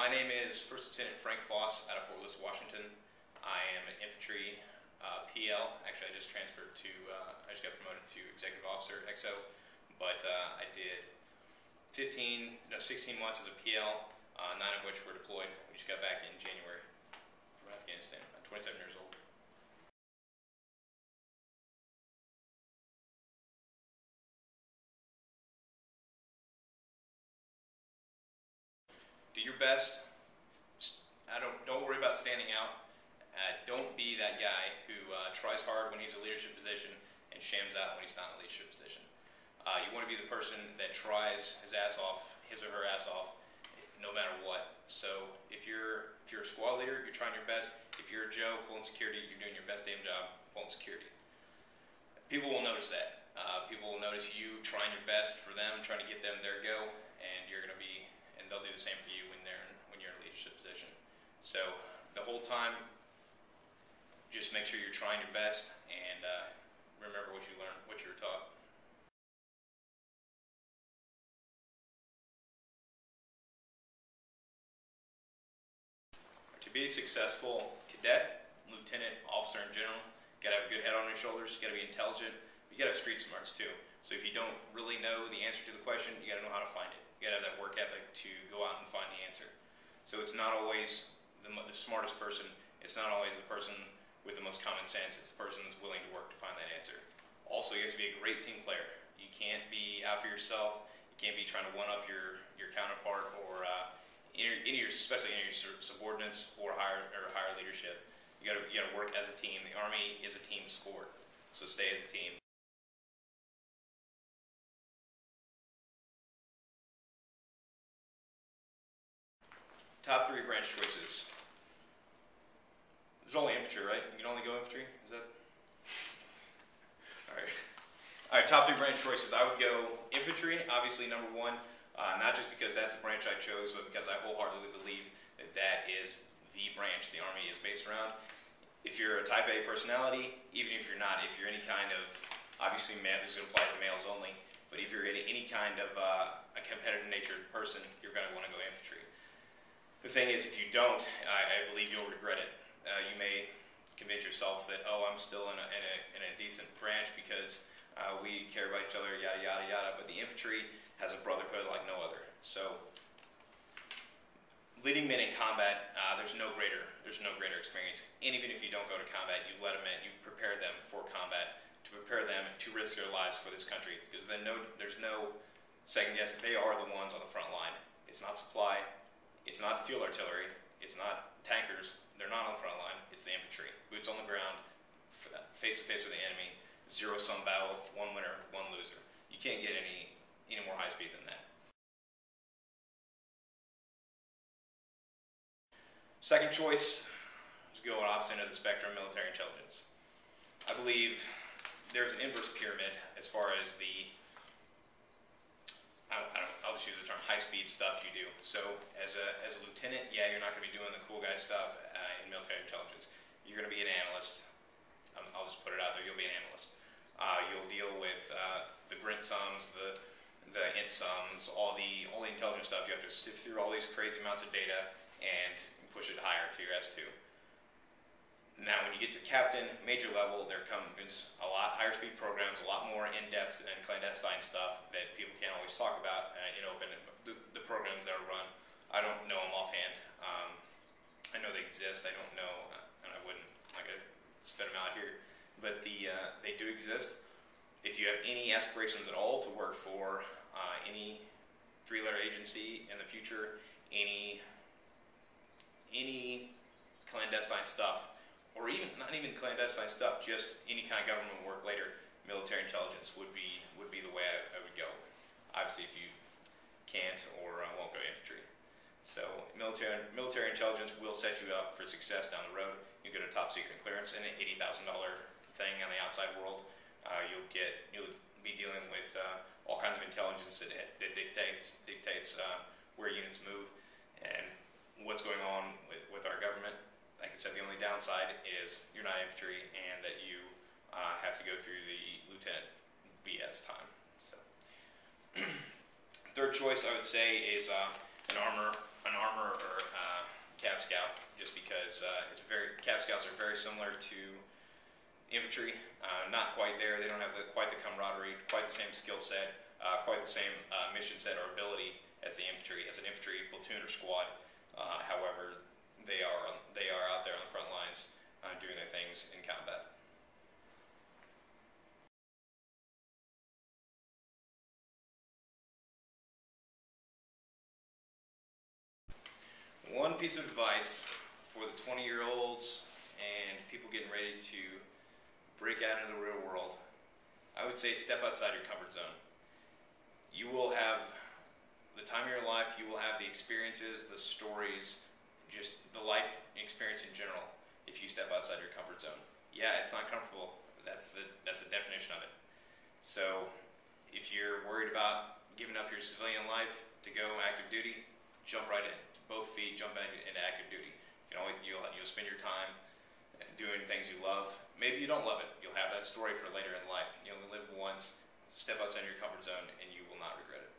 My name is First Lieutenant Frank Foss out of Fort Lewis, Washington. I am an infantry PL. Actually, I just transferred to, I just got promoted to Executive Officer XO, but I did 16 months as a PL, 9 of which were deployed. We just got back in January from Afghanistan. I'm 27 years old. Do your best. Don't worry about standing out. Don't be that guy who tries hard when he's in a leadership position and shams out when he's not in a leadership position. You want to be the person that tries his or her ass off, no matter what. So if you're a squad leader, you're trying your best. If you're a Joe pulling security, you're doing your best damn job pulling security. People will notice that. People will notice you trying your best for them, trying to get them their go, and they'll do the same for you when you're in a leadership position. So the whole time, just make sure you're trying your best and remember what you learned, what you were taught. To be a successful cadet, lieutenant, officer in general, you gotta have a good head on your shoulders, you gotta be intelligent, you gotta have street smarts too. So if you don't really know the answer to the question, you gotta know how to find it. You gotta have that work ethic to go out and find the answer. So it's not always the smartest person, it's not always the person with the most common sense, it's the person that's willing to work to find that answer. Also, you have to be a great team player. You can't be out for yourself, you can't be trying to one-up your counterpart or especially any of your subordinates or higher leadership. You gotta work as a team. The Army is a team sport, so stay as a team. Top 3 branch choices. There's only infantry, right? You can only go infantry? Is that? Alright, top 3 branch choices. I would go infantry, obviously number 1. Not just because that's the branch I chose, but because I wholeheartedly believe that that is the branch the Army is based around. If you're a Type A personality, even if you're not, if you're any kind of, obviously this is apply to males only, but if you're any kind of a competitive natured person, you're going to want to go infantry. The thing is, if you don't, I believe you'll regret it. You may convince yourself that, oh, I'm still in a decent branch because we care about each other, yada, yada, yada. But the infantry has a brotherhood like no other. So leading men in combat, there's no greater experience. And even if you don't go to combat, you've led them in, you've prepared them for combat, to prepare them to risk their lives for this country. Because then there's no second guess. They are the ones on the front line. It's not supply. It's not field artillery. It's not tankers. They're not on the front line. It's the infantry. Boots on the ground, face to face with the enemy, zero-sum battle, 1 winner, 1 loser. You can't get any more high speed than that. Second choice is go on opposite end of the spectrum, military intelligence. I believe there's an inverse pyramid as far as the I'll just use the term high-speed stuff you do. So as a lieutenant, yeah, you're not going to be doing the cool guy stuff in military intelligence. You're going to be an analyst. I'll just put it out there. You'll be an analyst. You'll deal with the grint sums, the int sums, all the intelligence stuff. You have to sift through all these crazy amounts of data and push it higher to your S2. Now, when you get to captain, major level, there comes a lot higher speed programs, a lot more in-depth and clandestine stuff that people can't always talk about in open. The programs that are run, I don't know them offhand. I know they exist. I don't know, and I wouldn't spit them out here. But they do exist. If you have any aspirations at all to work for any 3-letter agency in the future, any clandestine stuff, or not even clandestine stuff, just any kind of government work later, military intelligence would be the way I would go. Obviously, if you can't or won't go infantry. So military intelligence will set you up for success down the road. You get a top secret clearance and an $80,000 thing on the outside world. You'll be dealing with all kinds of intelligence that dictates where units move and what's going on with our government. Like I said, the only downside is you're not infantry and that you have to go through the lieutenant BS time. So, third choice I would say is an armor or Cav Scout, just because Cav Scouts are very similar to infantry. Not quite there. They don't have quite the camaraderie, quite the same skill set, quite the same mission set or ability as the infantry, as an infantry platoon or squad. However, they are out there on the front lines doing their things in combat. One piece of advice for the 20-year-olds and people getting ready to break out into the real world, I would say step outside your comfort zone. You will have the time of your life, you will have the experiences, the stories, just the life experience in general if you step outside your comfort zone. Yeah, it's not comfortable. That's the definition of it. So if you're worried about giving up your civilian life to go active duty, jump right in. Both feet, jump into active duty. You'll spend your time doing things you love. Maybe you don't love it. You'll have that story for later in life. You only live once. Step outside your comfort zone, and you will not regret it.